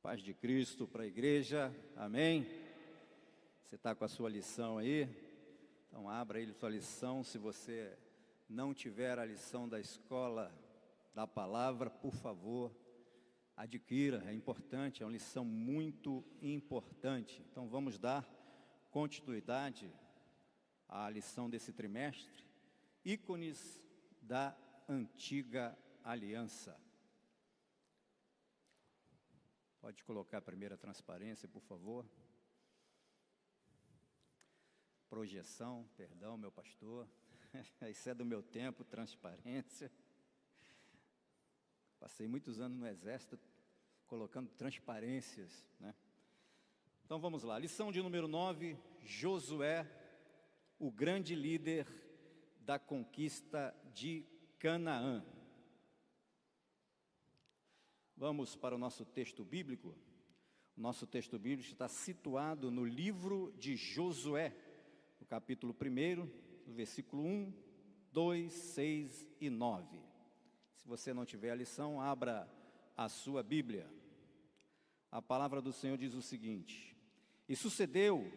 Paz de Cristo para a igreja, amém? Você está com a sua lição aí? Então abra aí a sua lição. Se você não tiver a lição da escola da palavra, por favor, adquira, é importante, é uma lição muito importante. Então vamos dar continuidade à lição desse trimestre, ícones da antiga aliança. Pode colocar a primeira transparência, por favor. Projeção, perdão, meu pastor. Isso é do meu tempo, transparência. Passei muitos anos no exército colocando transparências, né? Então vamos lá, lição de número 9, Josué, o grande líder da conquista de Canaã. Vamos para o nosso texto bíblico. O nosso texto bíblico está situado no livro de Josué, no capítulo 1, no versículo 1, 2, 6 e 9. Se você não tiver a lição, abra a sua Bíblia. A palavra do Senhor diz o seguinte: E sucedeu,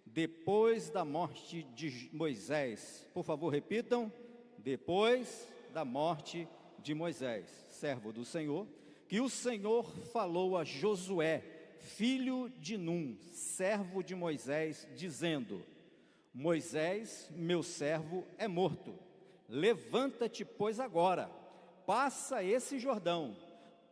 depois da morte de Moisés, por favor repitam, depois da morte de Moisés, servo do Senhor, que o Senhor falou a Josué, filho de Num, servo de Moisés, dizendo: Moisés, meu servo, é morto. Levanta-te, pois, agora, passa esse Jordão,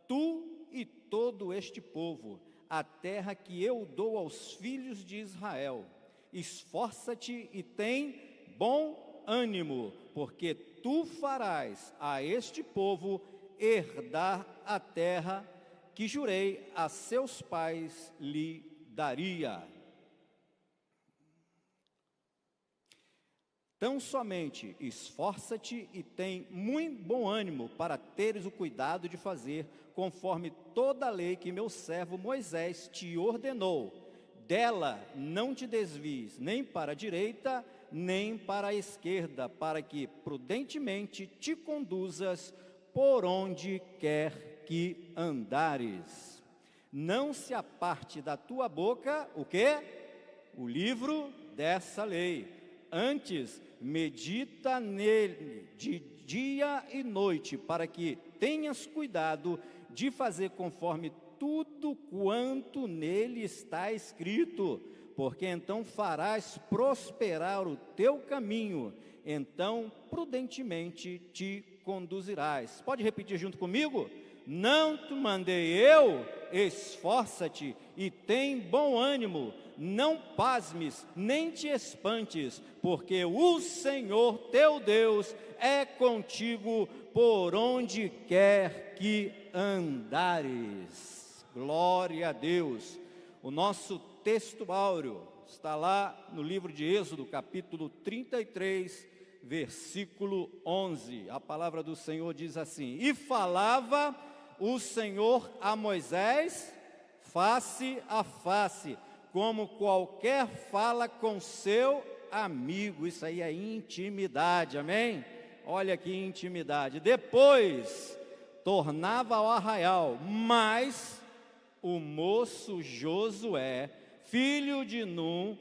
tu e todo este povo, a terra que eu dou aos filhos de Israel. Esforça-te e tem bom ânimo, porque tu farás a este povo herdar a terra que jurei a seus pais lhe daria. Tão somente esforça-te e tem muito bom ânimo para teres o cuidado de fazer conforme toda a lei que meu servo Moisés te ordenou. Dela não te desvies nem para a direita, nem para a esquerda, para que prudentemente te conduzas por onde quer que andares. Não se aparte da tua boca, o quê? O livro dessa lei. Antes, medita nele de dia e noite, para que tenhas cuidado de fazer conforme tudo quanto nele está escrito, porque então farás prosperar o teu caminho, então prudentemente te conduzirás. Pode repetir junto comigo? Não te mandei eu? Esforça-te e tem bom ânimo, não pasmes, nem te espantes, porque o Senhor teu Deus é contigo por onde quer que andares. Glória a Deus. O nosso texto áureo está lá no livro de Êxodo, capítulo 33, versículo 11. A palavra do Senhor diz assim: E falava o Senhor a Moisés face a face, como qualquer fala com seu amigo. Isso aí é intimidade, amém? Olha que intimidade. Depois tornava ao arraial, mas o moço Josué, filho de Num,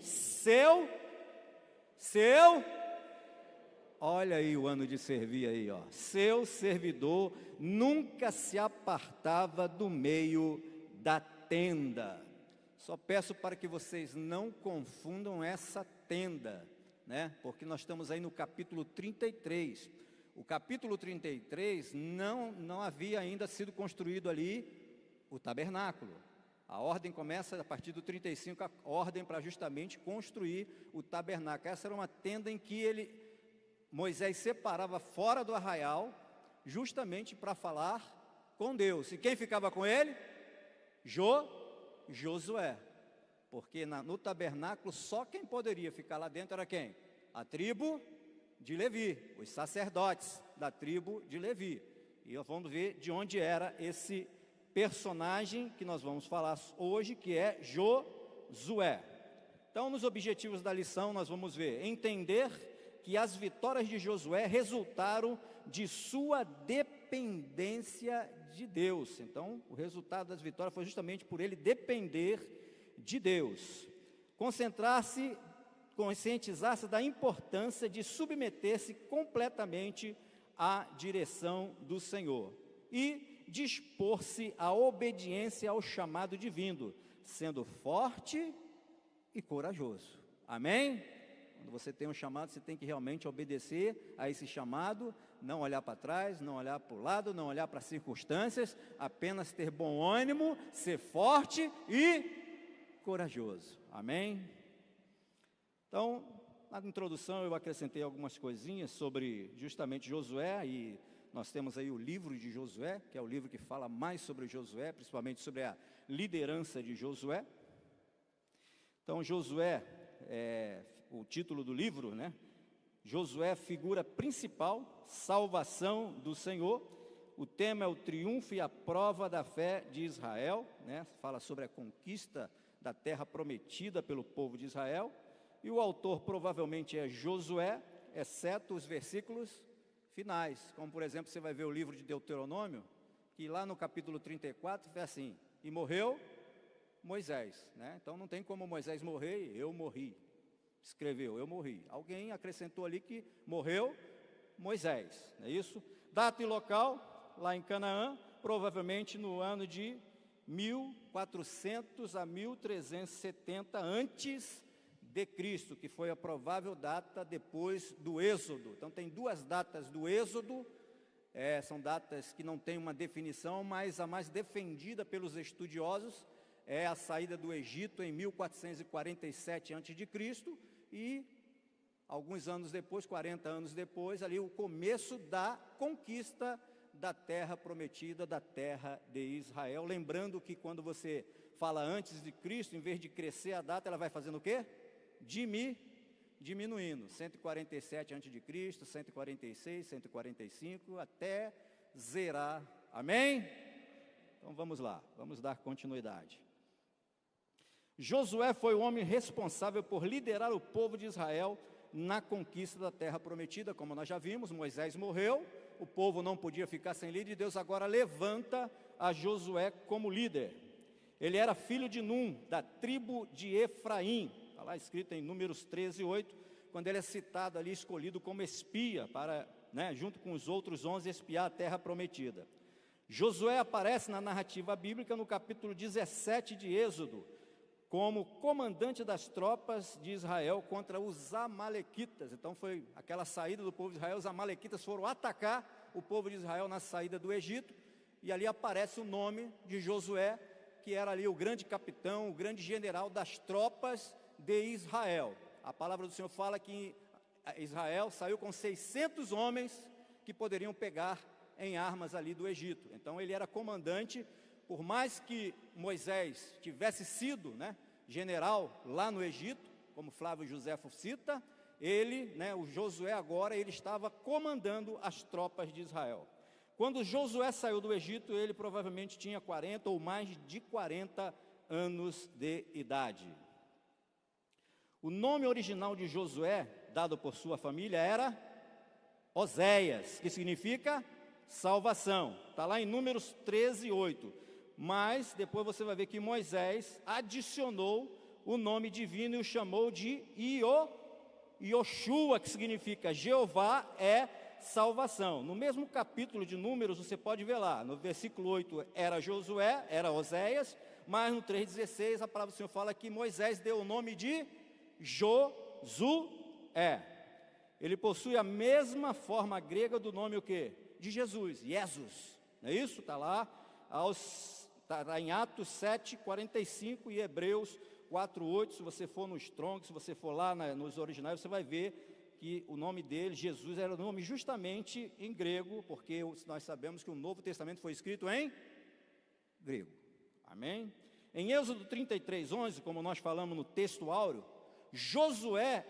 olha aí o ano de servir aí, ó. Seu servidor nunca se apartava do meio da tenda. Só peço para que vocês não confundam essa tenda, né? Porque nós estamos aí no capítulo 33. O capítulo 33 não havia ainda sido construído ali o tabernáculo. A ordem começa a partir do 35, a ordem para justamente construir o tabernáculo. Essa era uma tenda em que Moisés separava fora do arraial, justamente para falar com Deus. E quem ficava com ele? Josué. Porque no tabernáculo só quem poderia ficar lá dentro era quem? A tribo de Levi, os sacerdotes da tribo de Levi. E nós vamos ver de onde era esse personagem que nós vamos falar hoje, que é Josué. Então, nos objetivos da lição, nós vamos ver, entender que as vitórias de Josué resultaram de sua dependência de Deus. Então, o resultado das vitórias foi justamente por ele depender de Deus. Concentrar-se, conscientizar-se da importância de submeter-se completamente à direção do Senhor e dispor-se à obediência ao chamado divino, sendo forte e corajoso. Amém? Quando você tem um chamado, você tem que realmente obedecer a esse chamado, não olhar para trás, não olhar para o lado, não olhar para as circunstâncias, apenas ter bom ânimo, ser forte e corajoso. Amém? Então, na introdução eu acrescentei algumas coisinhas sobre justamente Josué, e nós temos aí o livro de Josué, que é o livro que fala mais sobre Josué, principalmente sobre a liderança de Josué. Então, Josué, o título do livro, né? Josué, figura principal, salvação do Senhor. O tema é o triunfo e a prova da fé de Israel, né? Fala sobre a conquista da terra prometida pelo povo de Israel. E o autor provavelmente é Josué, exceto os versículos finais, como por exemplo, você vai ver o livro de Deuteronômio, que lá no capítulo 34, é assim: e morreu Moisés, né? Então não tem como Moisés morrer, eu morri. Escreveu, eu morri. Alguém acrescentou ali que morreu Moisés, não é isso? Data e local, lá em Canaã, provavelmente no ano de 1400 a 1370 antes de Cristo, que foi a provável data depois do Êxodo. Então tem duas datas do Êxodo, são datas que não têm uma definição, mas a mais defendida pelos estudiosos é a saída do Egito em 1447 a.C., e alguns anos depois, 40 anos depois, ali o começo da conquista da terra prometida, da terra de Israel. Lembrando que quando você fala antes de Cristo, em vez de crescer a data, ela vai fazendo o quê? Diminuindo. 147 a.C., 146, 145, até zerar. Amém? Então vamos lá, vamos dar continuidade. Josué foi o homem responsável por liderar o povo de Israel na conquista da terra prometida. Como nós já vimos, Moisés morreu, o povo não podia ficar sem líder, e Deus agora levanta a Josué como líder. Ele era filho de Num, da tribo de Efraim, está lá escrito em Números 13:8, quando ele é citado ali, escolhido como espia, para, junto com os outros 11, espiar a terra prometida. Josué aparece na narrativa bíblica no capítulo 17 de Êxodo, como comandante das tropas de Israel contra os amalequitas. Então foi aquela saída do povo de Israel, os amalequitas foram atacar o povo de Israel na saída do Egito, e ali aparece o nome de Josué, que era ali o grande capitão, o grande general das tropas de Israel. A palavra do Senhor fala que Israel saiu com 600 homens que poderiam pegar em armas ali do Egito. Então ele era comandante. Por mais que Moisés tivesse sido, general lá no Egito, como Flávio Joséfo cita, ele, o Josué agora, ele estava comandando as tropas de Israel. Quando Josué saiu do Egito, ele provavelmente tinha 40 ou mais de 40 anos de idade. O nome original de Josué, dado por sua família, era Oséias, que significa salvação. Está lá em Números 13:8. Mas depois você vai ver que Moisés adicionou o nome divino e o chamou de Ioshua, que significa Jeová é salvação. No mesmo capítulo de Números, você pode ver lá, no versículo 8 era Josué, era Oséias, mas no 3,16 a palavra do Senhor fala que Moisés deu o nome de Josué. Ele possui a mesma forma grega do nome o quê? De Jesus, Jesus. Não é isso? Está lá Está em Atos 7:45 e Hebreus 4:8. Se você for no Strong, se você for lá nos originais, você vai ver que o nome dele, Jesus, era o nome justamente em grego, porque nós sabemos que o Novo Testamento foi escrito em grego. Amém? Em Êxodo 33:11, como nós falamos no texto áureo, Josué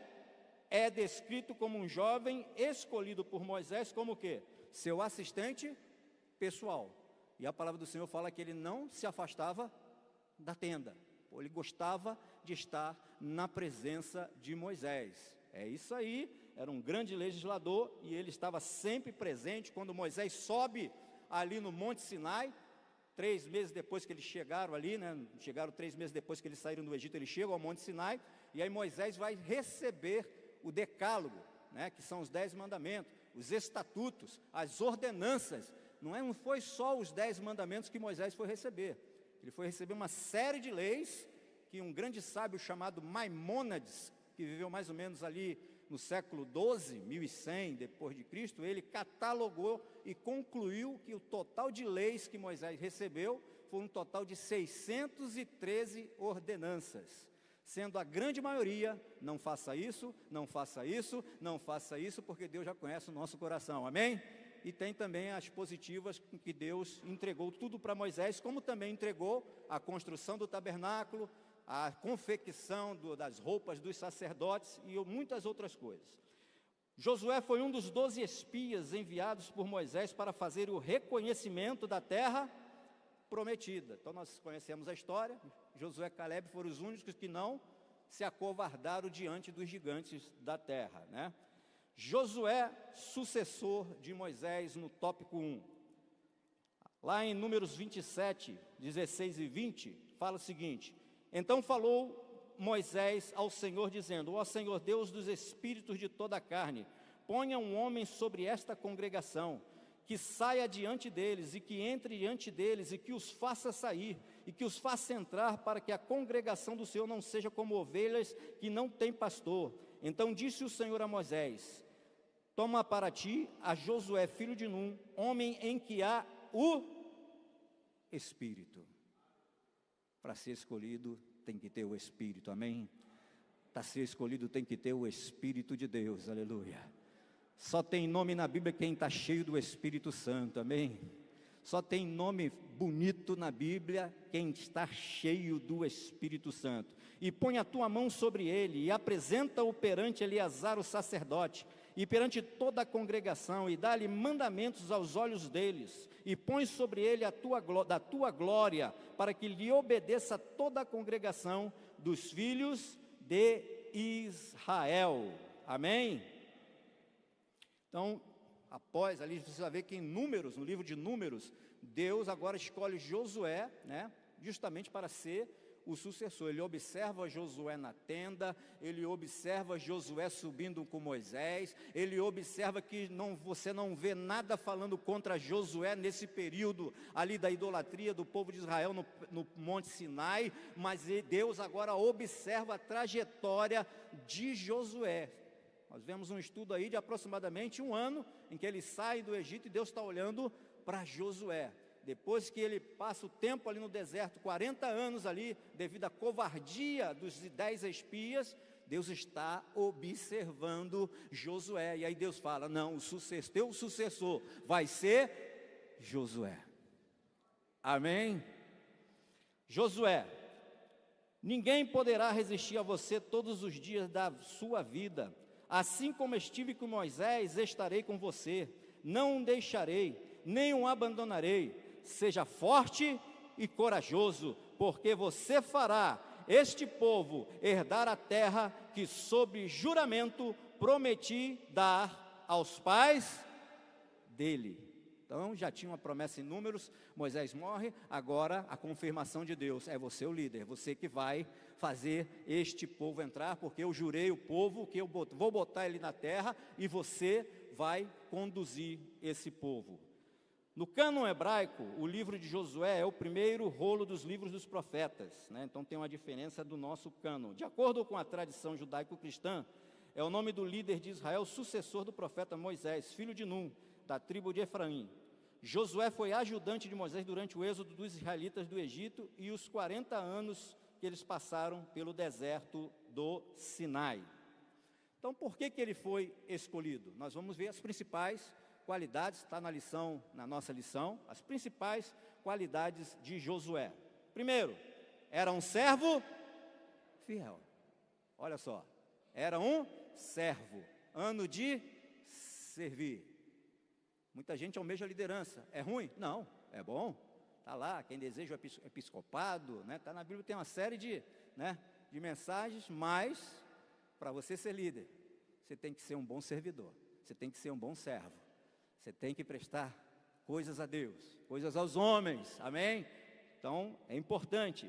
é descrito como um jovem escolhido por Moisés como o quê? Seu assistente pessoal. E a palavra do Senhor fala que ele não se afastava da tenda. Ele gostava de estar na presença de Moisés. É isso aí, era um grande legislador e ele estava sempre presente. Quando Moisés sobe ali no Monte Sinai, 3 meses depois que eles chegaram ali, né, chegaram 3 meses depois que eles saíram do Egito, eles chegam ao Monte Sinai, e aí Moisés vai receber o decálogo, né, que são os 10 mandamentos, os estatutos, as ordenanças. Não foi só os 10 mandamentos que Moisés foi receber, ele foi receber uma série de leis, que um grande sábio chamado Maimônides, que viveu mais ou menos ali no século 12, 1100 depois de Cristo, ele catalogou e concluiu que o total de leis que Moisés recebeu foi um total de 613 ordenanças, sendo a grande maioria, não faça isso, não faça isso, não faça isso, porque Deus já conhece o nosso coração, amém? E tem também as positivas que Deus entregou tudo para Moisés, como também entregou a construção do tabernáculo, a confecção das roupas dos sacerdotes e muitas outras coisas. Josué foi um dos 12 espias enviados por Moisés para fazer o reconhecimento da terra prometida. Então nós conhecemos a história, Josué e Caleb foram os únicos que não se acovardaram diante dos gigantes da terra, né? Josué, sucessor de Moisés no tópico 1. Lá em Números 27, 16 e 20, fala o seguinte: então falou Moisés ao Senhor, dizendo: ó Senhor, Deus dos espíritos de toda a carne, ponha um homem sobre esta congregação, que saia diante deles, e que entre diante deles, e que os faça sair, e que os faça entrar, para que a congregação do Senhor não seja como ovelhas que não têm pastor. Então disse o Senhor a Moisés: toma para ti a Josué, filho de Num, homem em que há o Espírito. Para ser escolhido tem que ter o Espírito, amém? Para ser escolhido tem que ter o Espírito de Deus, aleluia. Só tem nome na Bíblia quem está cheio do Espírito Santo, amém? Só tem nome bonito na Bíblia quem está cheio do Espírito Santo. E põe a tua mão sobre ele, e apresenta-o perante Eleazar o sacerdote, e perante toda a congregação, e dá-lhe mandamentos aos olhos deles, e põe sobre ele da tua glória, para que lhe obedeça toda a congregação dos filhos de Israel. Amém? Então, após ali, você vai ver que em Números, no livro de Números, Deus agora escolhe Josué, né, justamente para ser o sucessor. Ele observa Josué na tenda, ele observa Josué subindo com Moisés, ele observa que você não vê nada falando contra Josué nesse período ali da idolatria do povo de Israel no Monte Sinai, mas Deus agora observa a trajetória de Josué. Nós vemos um estudo aí de aproximadamente 1 ano, em que ele sai do Egito e Deus está olhando para Josué. Depois que ele passa o tempo ali no deserto, 40 anos ali, devido à covardia dos 10 espias, Deus está observando Josué. E aí Deus fala: não, teu sucessor vai ser Josué. Amém? Josué: ninguém poderá resistir a você todos os dias da sua vida. Assim como estive com Moisés, estarei com você. Não o deixarei, nem o abandonarei. Seja forte e corajoso, porque você fará este povo herdar a terra que sob juramento prometi dar aos pais dele. Então já tinha uma promessa em Números, Moisés morre, agora a confirmação de Deus: é você o líder, você que vai fazer este povo entrar, porque eu jurei o povo que eu vou botar ele na terra, e você vai conduzir esse povo. No cânon hebraico, o livro de Josué é o primeiro rolo dos livros dos profetas, né? Então tem uma diferença do nosso cânon. De acordo com a tradição judaico-cristã, é o nome do líder de Israel, sucessor do profeta Moisés, filho de Num, da tribo de Efraim. Josué foi ajudante de Moisés durante o êxodo dos israelitas do Egito e os 40 anos que eles passaram pelo deserto do Sinai. Então, por que ele foi escolhido? Nós vamos ver as principais qualidades, está na nossa lição, as principais qualidades de Josué. Primeiro, era um servo fiel. Olha só, era um servo, ano de servir. Muita gente almeja a liderança. É ruim? Não, é bom. Está lá, quem deseja o episcopado, né? Está na Bíblia, tem uma série de mensagens, mas para você ser líder, você tem que ser um bom servidor, você tem que ser um bom servo, você tem que prestar coisas a Deus, coisas aos homens, amém? Então, é importante.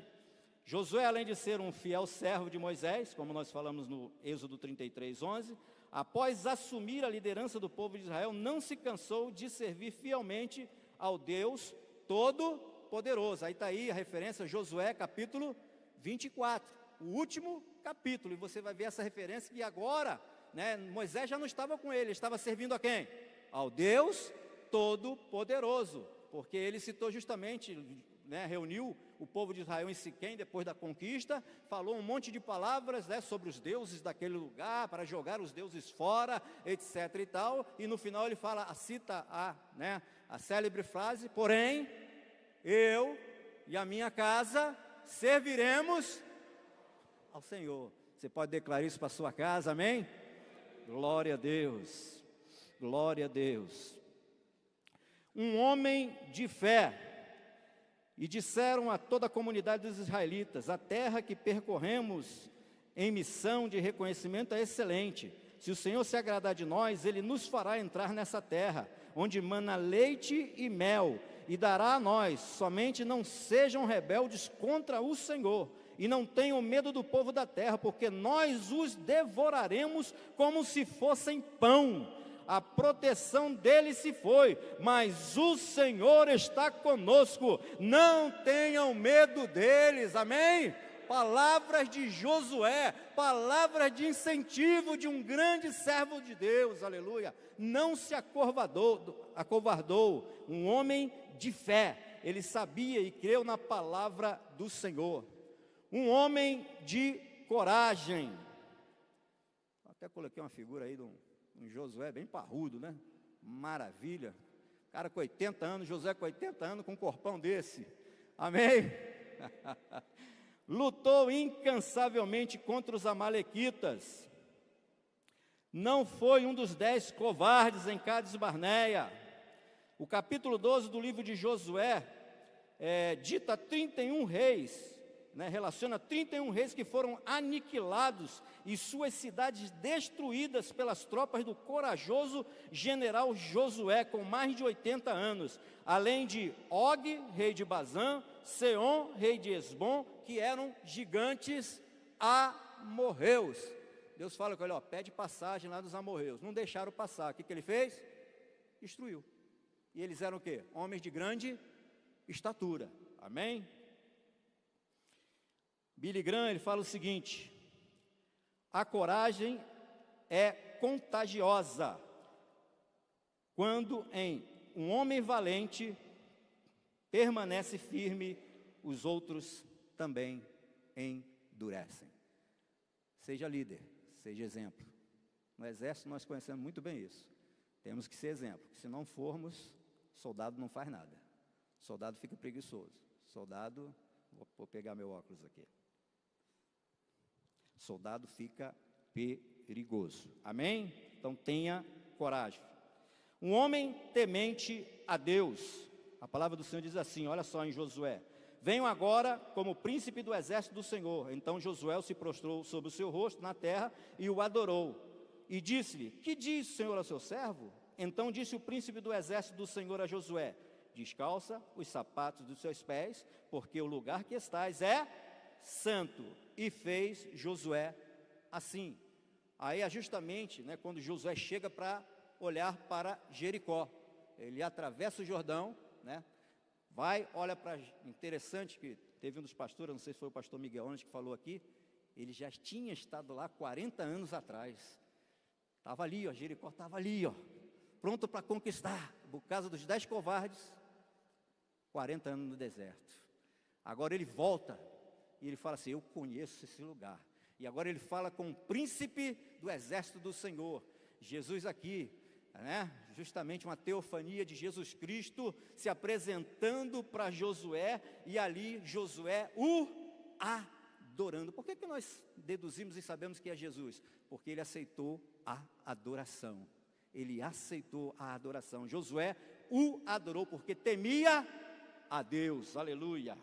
Josué, além de ser um fiel servo de Moisés, como nós falamos no Êxodo 33, 11, após assumir a liderança do povo de Israel, não se cansou de servir fielmente ao Deus Todo-Poderoso. Aí está aí a referência, Josué capítulo 24, o último capítulo, e você vai ver essa referência que agora, né, Moisés já não estava com ele estava servindo a quem? Ao Deus Todo-Poderoso, porque ele citou justamente, né, reuniu o povo de Israel em Siquém depois da conquista, falou um monte de palavras, né, sobre os deuses daquele lugar, para jogar os deuses fora, etc. e tal, e no final ele fala, cita a célebre frase, porém, eu e a minha casa serviremos ao Senhor. Você pode declarar isso para a sua casa, amém? Glória a Deus, glória a Deus. Um homem de fé. E disseram a toda a comunidade dos israelitas, a terra que percorremos em missão de reconhecimento é excelente. Se o Senhor se agradar de nós, Ele nos fará entrar nessa terra, onde mana leite e mel, e dará a nós, somente não sejam rebeldes contra o Senhor, e não tenham medo do povo da terra, porque nós os devoraremos como se fossem pão. A proteção dele se foi, mas o Senhor está conosco, não tenham medo deles, amém? Palavras de Josué, palavras de incentivo de um grande servo de Deus, aleluia. Não se acovardou, um homem de fé, ele sabia e creu na palavra do Senhor. Um homem de coragem. Até coloquei uma figura aí de um Josué bem parrudo, né? Maravilha. Cara com 80 anos, Josué com 80 anos, com um corpão desse. Amém? Lutou incansavelmente contra os amalequitas. Não foi um dos 10 covardes em Cades Barneia. O capítulo 12 do livro de Josué dita 31 reis, né, relaciona 31 reis que foram aniquilados e suas cidades destruídas pelas tropas do corajoso general Josué, com mais de 80 anos, além de Og, rei de Bazã, Seom, rei de Esbom, que eram gigantes amorreus. Deus fala com ele, pede passagem lá dos amorreus, não deixaram passar. O que ele fez? Destruiu. E eles eram o quê? Homens de grande estatura, amém? Billy Graham, ele fala o seguinte: a coragem é contagiosa quando em um homem valente permanece firme, os outros também endurecem. Seja líder, seja exemplo. No exército nós conhecemos muito bem isso. Temos que ser exemplo, porque se não formos, soldado não faz nada. Soldado fica preguiçoso. Soldado, vou pegar meu óculos aqui. Soldado fica perigoso, amém? Então tenha coragem. Um homem temente a Deus, a palavra do Senhor diz assim, olha só em Josué: venham agora como príncipe do exército do Senhor. Então Josué se prostrou sobre o seu rosto na terra e o adorou, e disse-lhe: que diz o Senhor ao seu servo? Então disse o príncipe do exército do Senhor a Josué: descalça os sapatos dos seus pés, porque o lugar que estás é santo. E fez Josué assim. Aí é justamente, né, quando Josué chega para olhar para Jericó, ele atravessa o Jordão, né, vai, olha para, interessante que teve um dos pastores, não sei se foi o pastor Miguel Antes que falou aqui, ele já tinha estado lá 40 anos atrás, estava ali, Jericó estava ali, pronto para conquistar, por causa dos 10 covardes, 40 anos no deserto. Agora ele volta, e ele fala assim: eu conheço esse lugar. E agora ele fala com o príncipe do exército do Senhor, Jesus aqui, né? Justamente uma teofania de Jesus Cristo se apresentando para Josué, e ali Josué o adorando. Por que nós deduzimos e sabemos que é Jesus? Porque ele aceitou a adoração. Ele aceitou a adoração. Josué o adorou porque temia a Deus, aleluia.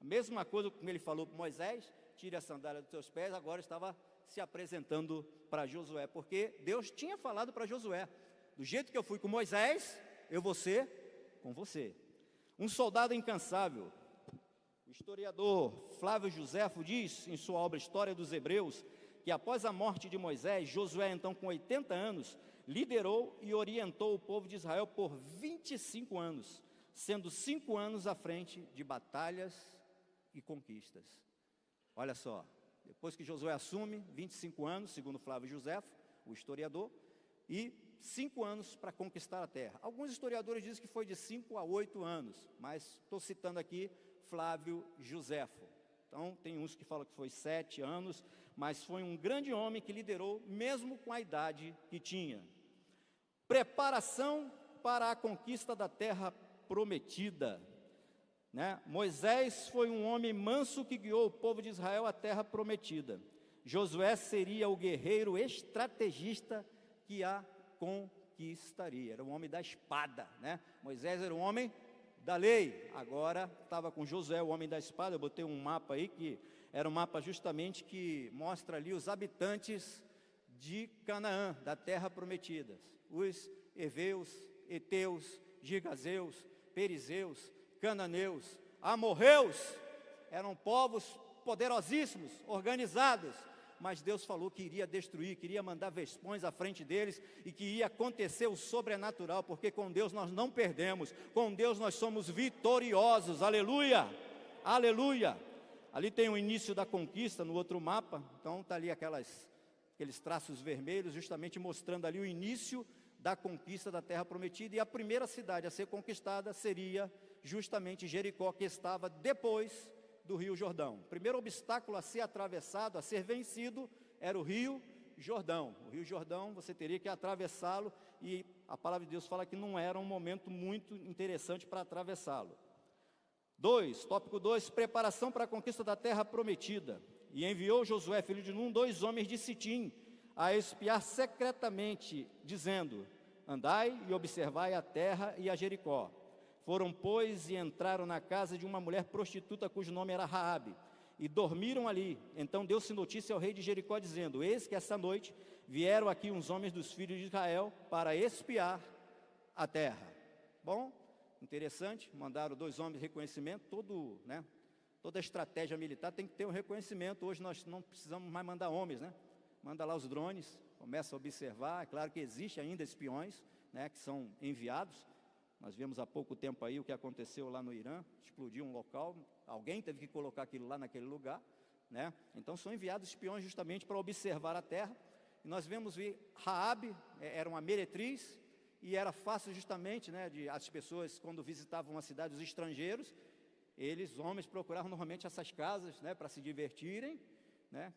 A mesma coisa como ele falou para Moisés: tire a sandália dos seus pés, agora estava se apresentando para Josué, porque Deus tinha falado para Josué: do jeito que eu fui com Moisés, eu vou ser com você. Um soldado incansável. O historiador Flávio Josefo diz, em sua obra História dos Hebreus, que após a morte de Moisés, Josué, então com 80 anos, liderou e orientou o povo de Israel por 25 anos, sendo 5 anos à frente de batalhas e conquistas. Olha só, depois que Josué assume, 25 anos, segundo Flávio Josefo, o historiador, e 5 anos para conquistar a terra. Alguns historiadores dizem que foi de 5 a 8 anos, mas estou citando aqui Flávio Josefo. Então, tem uns que falam que foi 7 anos, mas foi um grande homem que liderou, mesmo com a idade que tinha. Preparação para a conquista da terra prometida. Moisés foi um homem manso que guiou o povo de Israel à terra prometida. Josué seria o guerreiro estrategista que a conquistaria. Era um homem da espada, Moisés era um homem da lei. Agora estava com Josué, o homem da espada. Eu botei um mapa aí, que era um mapa justamente que mostra ali os habitantes de Canaã, da terra prometida. Os heveus, heteus, gigazeus, perizeus, cananeus, amorreus, eram povos poderosíssimos, organizados, mas Deus falou que iria destruir, queria mandar vespões à frente deles, e que ia acontecer o sobrenatural, porque com Deus nós não perdemos, com Deus nós somos vitoriosos, aleluia, aleluia. Ali tem o início da conquista, no outro mapa, então está ali aqueles traços vermelhos, justamente mostrando ali o início da conquista da terra prometida, e a primeira cidade a ser conquistada seria justamente Jericó, que estava depois do Rio Jordão. O primeiro obstáculo a ser atravessado, a ser vencido, era o Rio Jordão. O Rio Jordão, você teria que atravessá-lo, e a palavra de Deus fala que não era um momento muito interessante para atravessá-lo. Tópico 2, preparação para a conquista da terra prometida. E enviou Josué, filho de Num, 2 homens de Sitim, a espiar secretamente, dizendo: andai e observai a terra e a Jericó. Foram, pois, e entraram na casa de uma mulher prostituta, cujo nome era Raabe, e dormiram ali. Então deu-se notícia ao rei de Jericó, dizendo: eis que essa noite vieram aqui uns homens dos filhos de Israel para espiar a terra. Bom, interessante, mandaram 2 homens de reconhecimento. Toda estratégia militar tem que ter um reconhecimento. Hoje nós não precisamos mais mandar homens, Manda lá os drones, começa a observar. É claro que existe ainda espiões, que são enviados. Nós vimos há pouco tempo aí o que aconteceu lá no Irã, explodiu um local, alguém teve que colocar aquilo lá naquele lugar, Então são enviados espiões justamente para observar a terra. E nós vemos Raabe, era uma meretriz, e era fácil justamente, de as pessoas, quando visitavam a cidade, os estrangeiros, os homens procuravam normalmente essas casas, para se divertirem,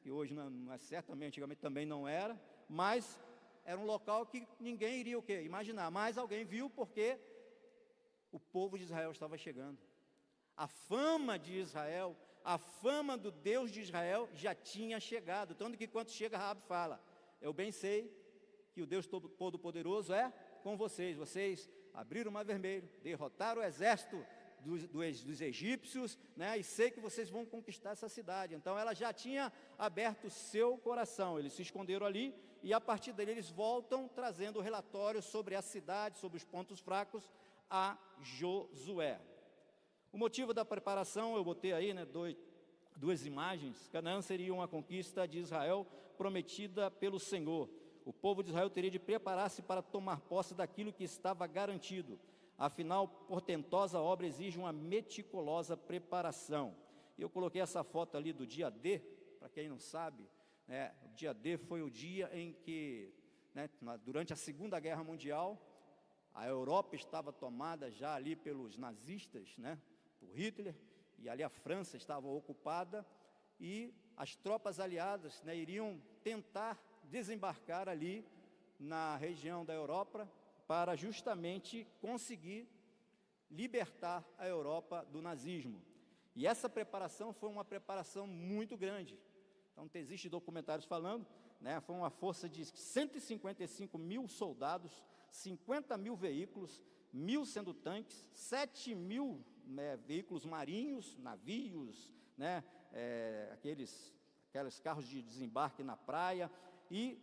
que hoje não é certo, também antigamente também não era, mas era um local que ninguém iria imaginar, mas alguém viu, porque o povo de Israel estava chegando. A fama de Israel, a fama do Deus de Israel já tinha chegado, tanto que quando chega, Raabe fala: eu bem sei que o Deus Todo-Poderoso é com vocês. Vocês abriram o Mar Vermelho, derrotaram o exército dos egípcios, e sei que vocês vão conquistar essa cidade. Então ela já tinha aberto o seu coração. Eles se esconderam ali, e a partir dali eles voltam trazendo o relatório sobre a cidade, sobre os pontos fracos, a Josué. O motivo da preparação, eu botei aí, 2 imagens. Canaã seria uma conquista de Israel prometida pelo Senhor. O povo de Israel teria de preparar-se para tomar posse daquilo que estava garantido. Afinal, portentosa obra exige uma meticulosa preparação. Eu coloquei essa foto ali do dia D, para quem não sabe, o dia D foi o dia em que, durante a Segunda Guerra Mundial, a Europa estava tomada já ali pelos nazistas, por Hitler, e ali a França estava ocupada, e as tropas aliadas, iriam tentar desembarcar ali na região da Europa, para justamente conseguir libertar a Europa do nazismo. E essa preparação foi uma preparação muito grande. Então, existem documentários falando, foi uma força de 155 mil soldados, 50 mil veículos, 1.000 sendo tanques, 7 mil veículos marinhos, navios, aqueles carros de desembarque na praia, e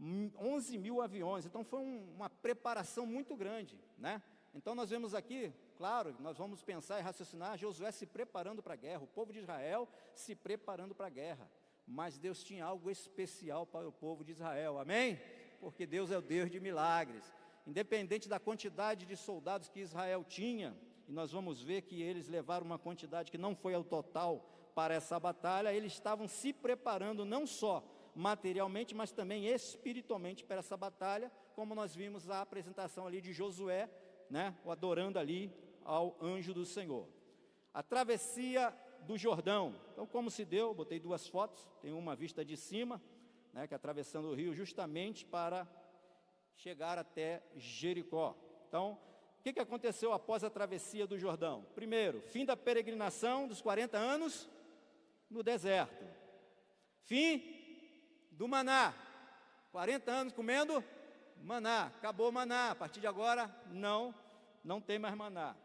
11 mil aviões. Então foi uma preparação muito grande, Então nós vemos aqui claro, nós vamos pensar e raciocinar Josué se preparando para a guerra, o povo de Israel se preparando para a guerra. Mas Deus tinha algo especial para o povo de Israel, amém? Porque Deus é o Deus de milagres. Independente da quantidade de soldados que Israel tinha, e nós vamos ver que eles levaram uma quantidade que não foi ao total para essa batalha, eles estavam se preparando não só materialmente, mas também espiritualmente para essa batalha, como nós vimos a apresentação ali de Josué, né, o adorando ali ao anjo do Senhor. A travessia do Jordão. Então, como se deu, botei duas fotos, tem uma vista de cima, né, que é atravessando o rio justamente para chegar até Jericó. Então, o que aconteceu após a travessia do Jordão? Primeiro, fim da peregrinação dos 40 anos no deserto. Fim do maná. 40 anos comendo maná. Acabou o maná. A partir de agora, não tem mais maná.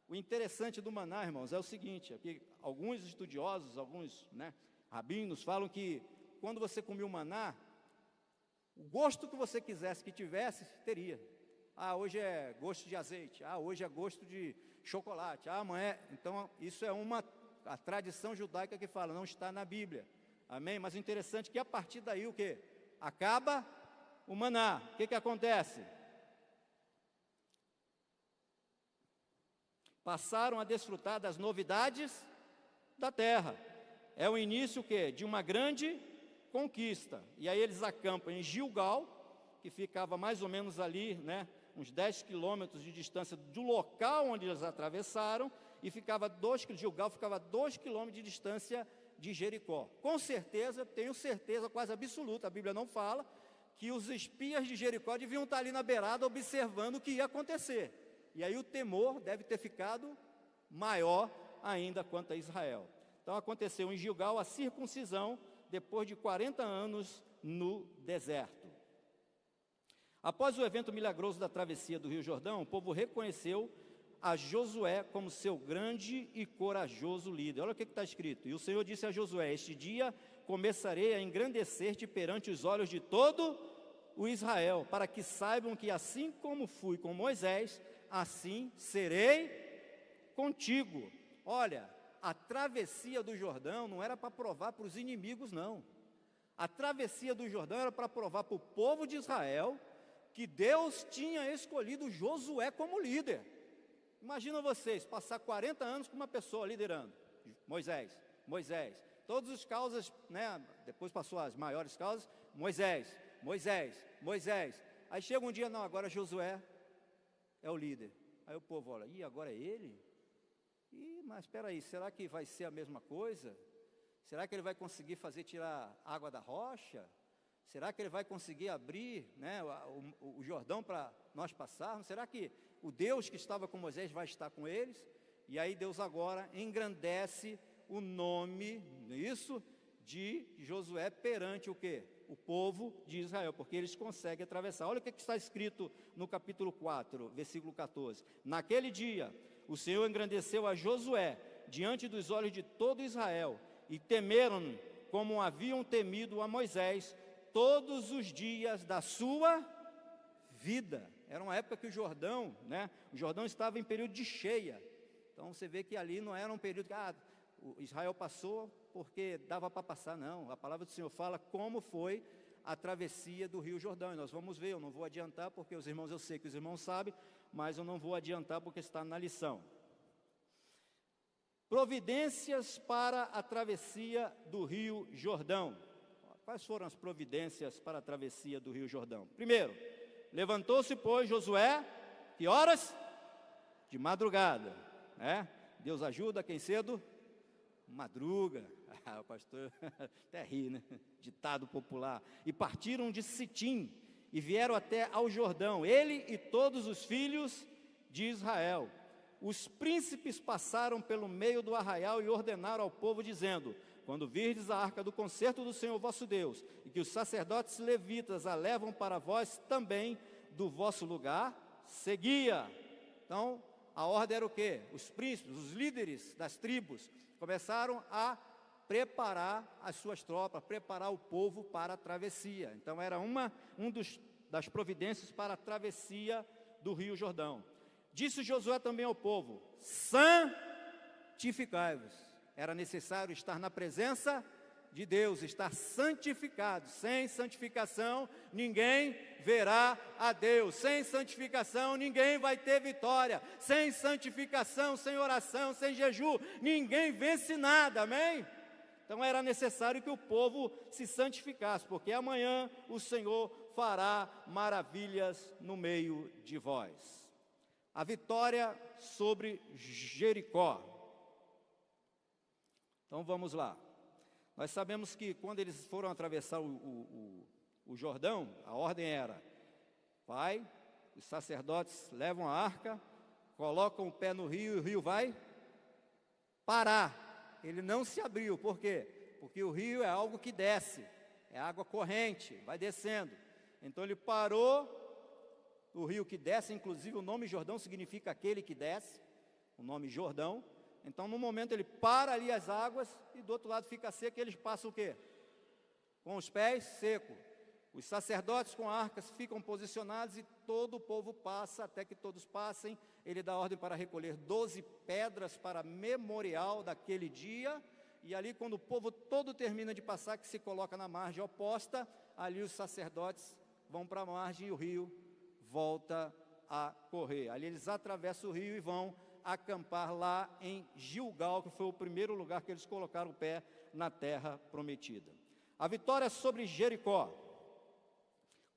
O interessante do maná, irmãos, é o seguinte, é que alguns estudiosos, alguns, né, rabinos falam que quando você comia o maná, o gosto que você quisesse que tivesse, teria. Ah, hoje é gosto de azeite. Ah, hoje é gosto de chocolate. Ah, amanhã. Então, isso é a tradição judaica que fala, não está na Bíblia. Amém? Mas o interessante é que a partir daí o quê? Acaba o maná. O que acontece? Passaram a desfrutar das novidades da terra. É o início o quê? De uma grande conquista. E aí eles acampam em Gilgal, que ficava mais ou menos ali, né, uns 10 quilômetros de distância do local onde eles atravessaram, e Gilgal ficava 2 quilômetros de distância de Jericó. Com certeza, tenho certeza quase absoluta, a Bíblia não fala, que os espias de Jericó deviam estar ali na beirada observando o que ia acontecer. E aí o temor deve ter ficado maior ainda quanto a Israel. Então aconteceu em Gilgal a circuncisão depois de 40 anos no deserto. Após o evento milagroso da travessia do Rio Jordão, o povo reconheceu a Josué como seu grande e corajoso líder. Olha o que está escrito. E o Senhor disse a Josué: este dia começarei a engrandecer-te perante os olhos de todo o Israel, para que saibam que assim como fui com Moisés, assim serei contigo. Olha, a travessia do Jordão não era para provar para os inimigos, não. A travessia do Jordão era para provar para o povo de Israel que Deus tinha escolhido Josué como líder. Imagina vocês, passar 40 anos com uma pessoa liderando. Moisés. Todos os causas, né, depois passou as maiores causas, Moisés. Aí chega um dia, não, agora Josué é o líder. Aí o povo olha, agora é ele? Mas espera aí, será que vai ser a mesma coisa? Será que ele vai conseguir tirar água da rocha? Será que ele vai conseguir abrir, né, o Jordão para nós passarmos? Será que o Deus que estava com Moisés vai estar com eles? E aí Deus agora engrandece o nome, isso, de Josué perante o quê? O povo de Israel, porque eles conseguem atravessar. Olha o que está escrito no capítulo 4, versículo 14. Naquele dia, o Senhor engrandeceu a Josué diante dos olhos de todo Israel, e temeram como haviam temido a Moisés todos os dias da sua vida. Era uma época que o Jordão estava em período de cheia. Então você vê que ali não era um período que o Israel passou porque dava para passar, não. A palavra do Senhor fala como foi a travessia do Rio Jordão, e nós vamos ver. Eu não vou adiantar porque os irmãos, eu sei que os irmãos sabem, mas eu não vou adiantar porque está na lição. Providências para a travessia do Rio Jordão. Quais foram as providências para a travessia do Rio Jordão? Primeiro, levantou-se, pois, Josué, que horas? De madrugada, né? Deus ajuda quem cedo madruga. O pastor até ri, né? Ditado popular. E partiram de Sitim e vieram até ao Jordão, ele e todos os filhos de Israel. Os príncipes passaram pelo meio do arraial e ordenaram ao povo, dizendo: quando virdes a arca do concerto do Senhor vosso Deus, e que os sacerdotes levitas a levam para vós também do vosso lugar, seguia. Então, a ordem era o quê? Os príncipes, os líderes das tribos, começaram a preparar as suas tropas, preparar o povo para a travessia. Então, era das providências para a travessia do Rio Jordão. Disse Josué também ao povo: santificai-vos. Era necessário estar na presença de Deus, estar santificado. Sem santificação, ninguém verá a Deus. Sem santificação, ninguém vai ter vitória. Sem santificação, sem oração, sem jejum, ninguém vence nada, amém? Então era necessário que o povo se santificasse, porque amanhã o Senhor fará maravilhas no meio de vós. A vitória sobre Jericó. Então vamos lá. Nós sabemos que quando eles foram atravessar o Jordão, a ordem era: vai, os sacerdotes levam a arca, colocam o pé no rio e o rio vai parar. Ele não se abriu, por quê? Porque o rio é algo que desce, é água corrente, vai descendo. Então ele parou, o rio que desce, inclusive o nome Jordão significa aquele que desce, o nome Jordão. Então no momento ele para ali as águas e do outro lado fica seco, e eles passam o quê? Com os pés secos. Os sacerdotes com arcas ficam posicionados e todo o povo passa, até que todos passem. Ele dá ordem para recolher 12 pedras para memorial daquele dia. E ali, quando o povo todo termina de passar, que se coloca na margem oposta, ali os sacerdotes vão para a margem e o rio volta a correr. Ali eles atravessam o rio e vão acampar lá em Gilgal, que foi o primeiro lugar que eles colocaram o pé na terra prometida. A vitória sobre Jericó.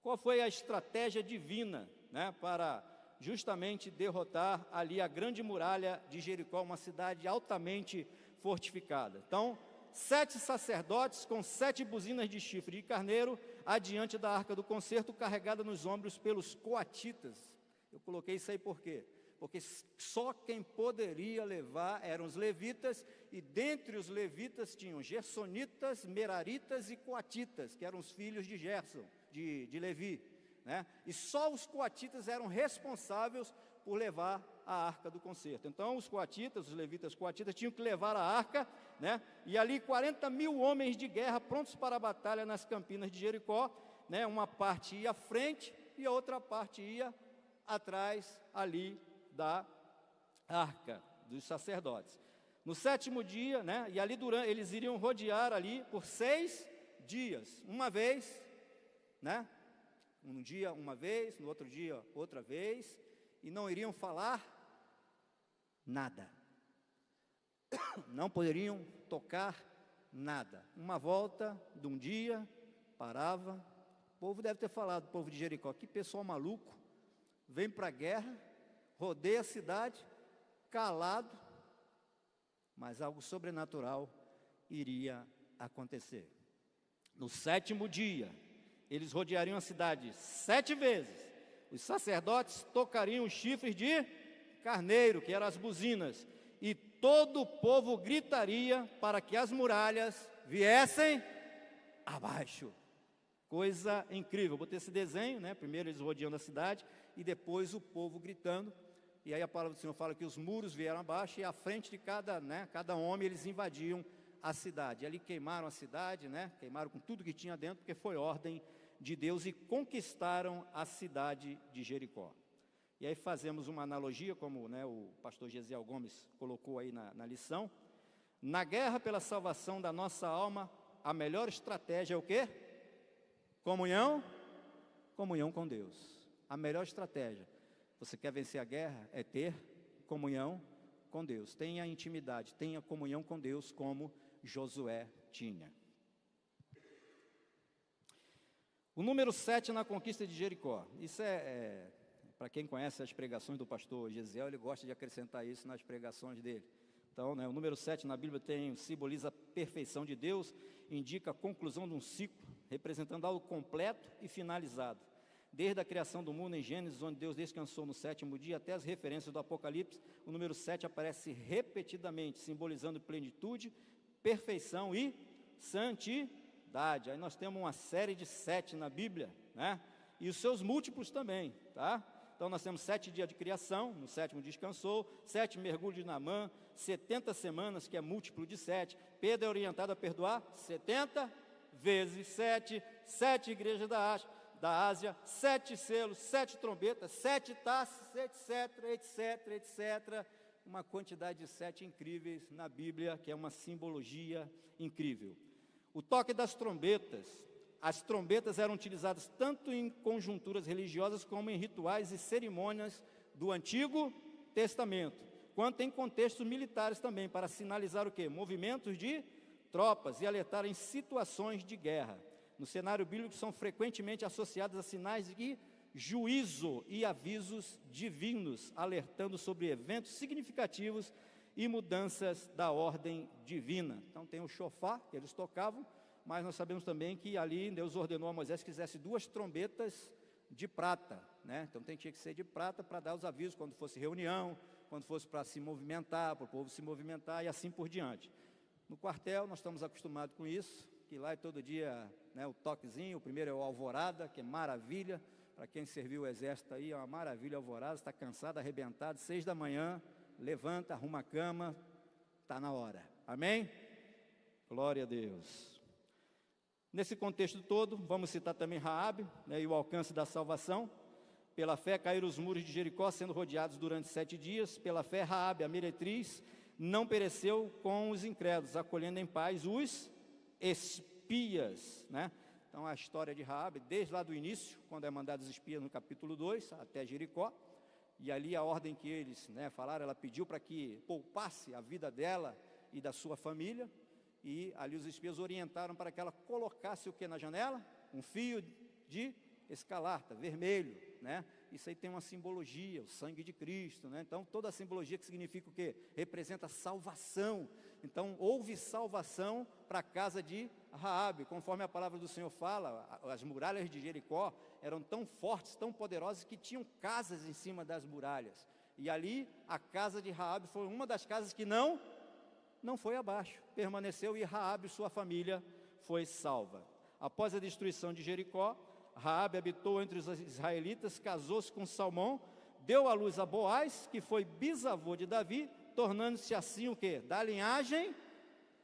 Qual foi a estratégia divina, né, para justamente derrotar ali a grande muralha de Jericó, uma cidade altamente fortificada? Então, 7 sacerdotes com 7 buzinas de chifre de carneiro adiante da arca do concerto, carregada nos ombros pelos coatitas. Eu coloquei isso aí por quê? Porque só quem poderia levar eram os levitas, e dentre os levitas tinham gersonitas, meraritas e coatitas, que eram os filhos de Gerson, de Levi, né? E só os coatitas eram responsáveis por levar a arca do concerto. Então os coatitas, os levitas coatitas, tinham que levar a arca, né? E ali 40.000 homens de guerra prontos para a batalha nas campinas de Jericó, né? Uma parte ia à frente e a outra parte ia atrás ali da arca dos sacerdotes. No 7º dia, né, e ali eles iriam rodear ali por 6 dias, uma vez, né, um dia uma vez, no outro dia outra vez, e não iriam falar nada, não poderiam tocar nada. Uma volta de um dia, parava, o povo deve ter falado, o povo de Jericó: que pessoal maluco, vem para a guerra, rodeia a cidade, calado, mas algo sobrenatural iria acontecer. No 7º dia, eles rodeariam a cidade 7 vezes, os sacerdotes tocariam os chifres de carneiro, que eram as buzinas, e todo o povo gritaria para que as muralhas viessem abaixo. Coisa incrível. Botei esse desenho, né? Primeiro eles rodeando a cidade e depois o povo gritando. E aí a palavra do Senhor fala que os muros vieram abaixo e à frente de cada homem eles invadiam a cidade. E ali queimaram a cidade, né? Queimaram com tudo que tinha dentro, porque foi ordem de Deus, e conquistaram a cidade de Jericó. E aí fazemos uma analogia, como, né, o pastor Gesiel Gomes colocou aí na lição. Na guerra pela salvação da nossa alma, a melhor estratégia é o quê? Comunhão com Deus. A melhor estratégia. Você quer vencer a guerra? É ter comunhão com Deus. Tenha intimidade, tenha comunhão com Deus, como Josué tinha. O número 7 na conquista de Jericó. Isso para quem conhece as pregações do pastor Gesiel, ele gosta de acrescentar isso nas pregações dele. Então, né, o número 7 na Bíblia simboliza a perfeição de Deus, indica a conclusão de um ciclo, representando algo completo e finalizado. Desde a criação do mundo em Gênesis, onde Deus descansou no 7º dia, até as referências do Apocalipse, o número 7 aparece repetidamente, simbolizando plenitude, perfeição e santidade. Aí nós temos uma série de 7 na Bíblia, né? E os seus múltiplos também, tá? Então nós temos 7 dias de criação, no 7º descansou, 7 mergulhos de Naamã, 70 semanas, que é múltiplo de 7. Pedro é orientado a perdoar 70 vezes 7, 7 igrejas da Haste. da Ásia, 7 selos, 7 trombetas, 7 taças, etc, etc, etc. Uma quantidade de 7 incríveis na Bíblia, que é uma simbologia incrível. O toque das trombetas. As trombetas eram utilizadas tanto em conjunturas religiosas como em rituais e cerimônias do Antigo Testamento, quanto em contextos militares também, para sinalizar o quê? Movimentos de tropas e alertar em situações de guerra. No cenário bíblico são frequentemente associadas a sinais de juízo e avisos divinos, alertando sobre eventos significativos e mudanças da ordem divina. Então tem o chofar que eles tocavam, mas nós sabemos também que ali Deus ordenou a Moisés que fizesse 2 trombetas de prata, né? Então tinha que ser de prata para dar os avisos quando fosse reunião, quando fosse para se movimentar, para o povo se movimentar e assim por diante. No quartel nós estamos acostumados com isso, que lá é todo dia, né, o toquezinho. O primeiro é o alvorada, que é maravilha, para quem serviu o exército aí, é uma maravilha alvorada, está cansado, arrebentado, 6 da manhã, levanta, arruma a cama, está na hora, amém? Glória a Deus. Nesse contexto todo, vamos citar também Raabe, né, e o alcance da salvação. Pela fé caíram os muros de Jericó, sendo rodeados durante 7 dias. Pela fé Raabe, a meretriz, não pereceu com os incrédulos, acolhendo em paz os espias, né? Então a história de Raabe, desde lá do início, quando é mandado os espias no capítulo 2, até Jericó, e ali a ordem que eles, né, falaram, ela pediu para que poupasse a vida dela e da sua família, e ali os espias orientaram para que ela colocasse o que na janela? Um fio de escarlata, vermelho, né? Isso aí tem uma simbologia, o sangue de Cristo, né? Então toda a simbologia que significa o quê? Representa salvação. Então houve salvação para a casa de Raabe, conforme a palavra do Senhor fala. As muralhas de Jericó eram tão fortes, tão poderosas, que tinham casas em cima das muralhas, e ali a casa de Raabe foi uma das casas que não foi abaixo, permaneceu, e Raabe e sua família foi salva. Após a destruição de Jericó, Raabe habitou entre os israelitas, casou-se com Salmão, deu à luz a Boaz, que foi bisavô de Davi, tornando-se assim o quê? Da linhagem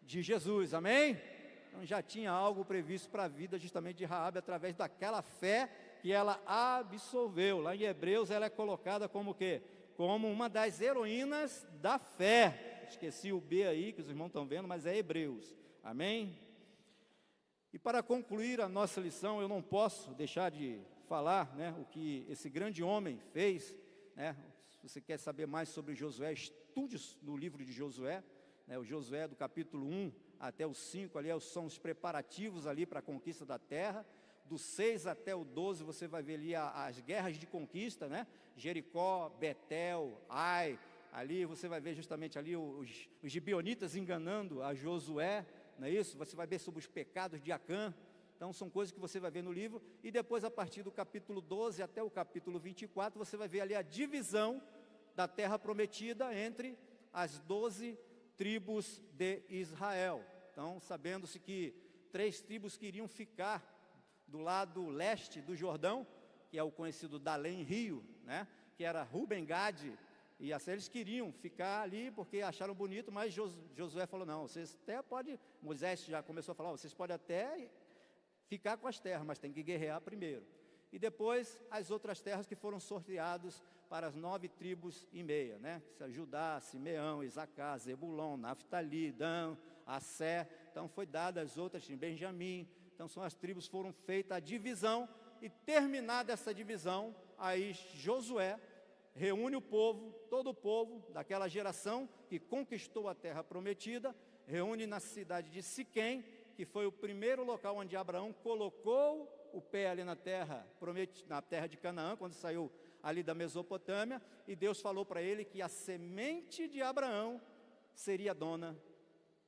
de Jesus, amém? Então já tinha algo previsto para a vida justamente de Raabe, através daquela fé que ela absolveu. Lá em Hebreus ela é colocada como o quê? Como uma das heroínas da fé. Esqueci o B aí, que os irmãos estão vendo, mas é Hebreus, amém? E para concluir a nossa lição, eu não posso deixar de falar, né, o que esse grande homem fez, né? Se você quer saber mais sobre Josué, estude no livro de Josué, né? O Josué do capítulo 1 até o 5, ali são os preparativos ali para a conquista da terra. Do 6 até o 12, você vai ver ali as guerras de conquista, né? Jericó, Betel, Ai, ali você vai ver justamente ali os gibeonitas enganando a Josué, não é isso? Você vai ver sobre os pecados de Acã. Então são coisas que você vai ver no livro. E depois, a partir do capítulo 12 até o capítulo 24, você vai ver ali a divisão da terra prometida entre as 12 tribos de Israel. Então, sabendo-se que 3 tribos queriam ficar do lado leste do Jordão, que é o conhecido Dalém Rio, né? Que era Ruben, Gade e assim, eles queriam ficar ali porque acharam bonito, mas Josué falou, não, vocês até podem, Moisés já começou a falar, vocês podem até ficar com as terras, mas tem que guerrear primeiro. E depois as outras terras que foram sorteadas para as 9 tribos e meia, né? Judá, Simeão, Isacar, Zebulon, Naftali, Dan, Assé. Então foi dada as outras, Benjamim. Então são as tribos, foram feita a divisão, e terminada essa divisão, aí Josué reúne o povo, todo o povo daquela geração que conquistou a terra prometida, reúne na cidade de Siquém, que foi o primeiro local onde Abraão colocou o pé ali na terra prometida, na terra de Canaã, quando saiu ali da Mesopotâmia, e Deus falou para ele que a semente de Abraão seria dona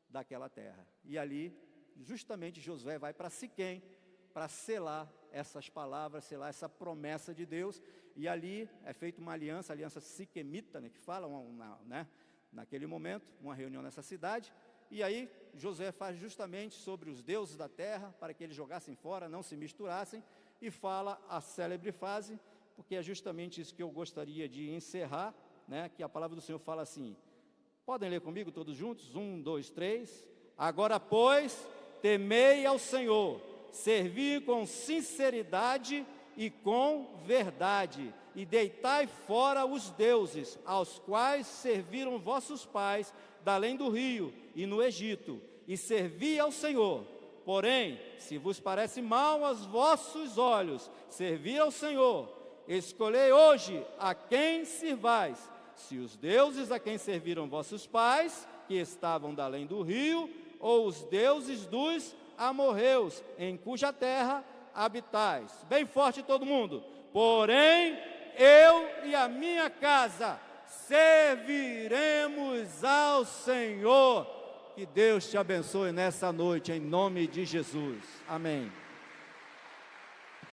daquela terra. E ali, justamente, Josué vai para Siquém para selar essas palavras, selar essa promessa de Deus, e ali é feita uma aliança, a aliança siquemita, né, que fala, né, naquele momento, uma reunião nessa cidade, e aí Josué faz justamente sobre os deuses da terra, para que eles jogassem fora, não se misturassem, e fala a célebre frase, porque é justamente isso que eu gostaria de encerrar, né, que a palavra do Senhor fala assim, podem ler comigo todos juntos? 1, 2, 3, agora pois, temei ao Senhor, servi com sinceridade e com verdade, e deitai fora os deuses, aos quais serviram vossos pais, da além do rio e no Egito, e servi ao Senhor. Porém, se vos parece mal aos vossos olhos servir ao Senhor, escolhei hoje a quem sirvais, se os deuses a quem serviram vossos pais, que estavam da além do rio, ou os deuses dos amorreus, em cuja terra habitais. Bem forte todo mundo. Porém, eu e a minha casa serviremos ao Senhor. Que Deus te abençoe nessa noite, em nome de Jesus. Amém.